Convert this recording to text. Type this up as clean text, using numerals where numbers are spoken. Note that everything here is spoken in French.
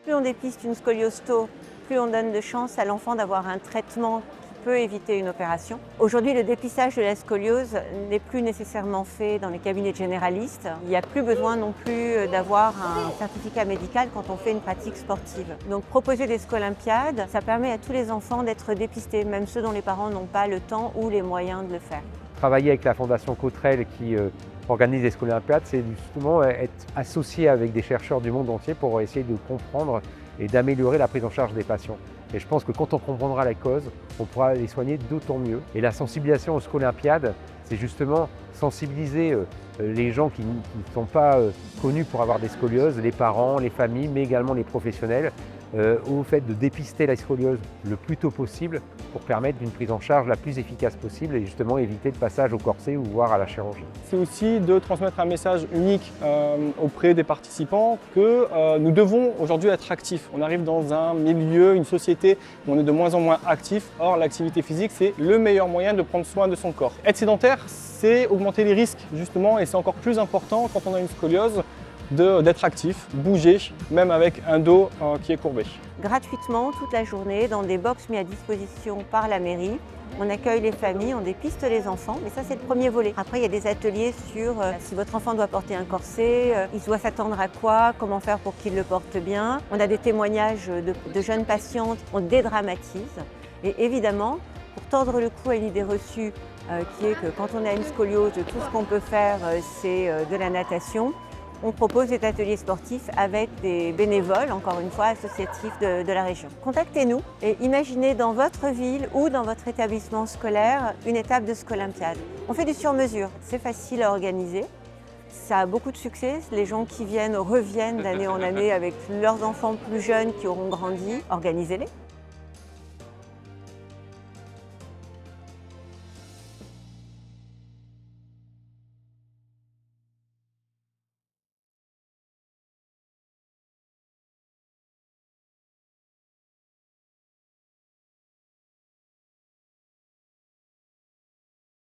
plus on dépiste une scoliose tôt, plus on donne de chance à l'enfant d'avoir un traitement qui peut éviter une opération. Aujourd'hui, le dépistage de la scoliose n'est plus nécessairement fait dans les cabinets de généralistes. Il n'y a plus besoin non plus d'avoir un certificat médical quand on fait une pratique sportive. Donc proposer des scolympiades, ça permet à tous les enfants d'être dépistés, même ceux dont les parents n'ont pas le temps ou les moyens de le faire. Travailler avec la Fondation Cottrell qui organise les scolympiades, c'est justement être associé avec des chercheurs du monde entier pour essayer de comprendre et d'améliorer la prise en charge des patients. Et je pense que quand on comprendra la cause, on pourra les soigner d'autant mieux. Et la sensibilisation aux scolympiades, c'est justement sensibiliser les gens qui ne sont pas connus pour avoir des scolioses, les parents, les familles, mais également les professionnels, au fait de dépister la scoliose le plus tôt possible pour permettre une prise en charge la plus efficace possible et justement éviter le passage au corset ou voire à la chirurgie. C'est aussi de transmettre un message unique auprès des participants que nous devons aujourd'hui être actifs. On arrive dans un milieu, une société où on est de moins en moins actif. Or, l'activité physique, c'est le meilleur moyen de prendre soin de son corps. Être sédentaire, c'est augmenter les risques justement et c'est encore plus important quand on a une scoliose d'être actif, bouger, même avec un dos qui est courbé. Gratuitement, toute la journée, dans des box mis à disposition par la mairie. On accueille les familles, on dépiste les enfants, mais ça c'est le premier volet. Après il y a des ateliers sur si votre enfant doit porter un corset, il doit s'attendre à quoi, comment faire pour qu'il le porte bien. On a des témoignages de jeunes patientes, on dédramatise. Et évidemment, pour tordre le cou à une idée reçue qui est que quand on a une scoliose, tout ce qu'on peut faire c'est de la natation. On propose des ateliers sportifs avec des bénévoles, encore une fois, associatifs de la région. Contactez-nous et imaginez dans votre ville ou dans votre établissement scolaire une étape de scolympiade. On fait du sur-mesure, c'est facile à organiser, ça a beaucoup de succès. Les gens qui viennent reviennent d'année en année avec leurs enfants plus jeunes qui auront grandi. Organisez-les.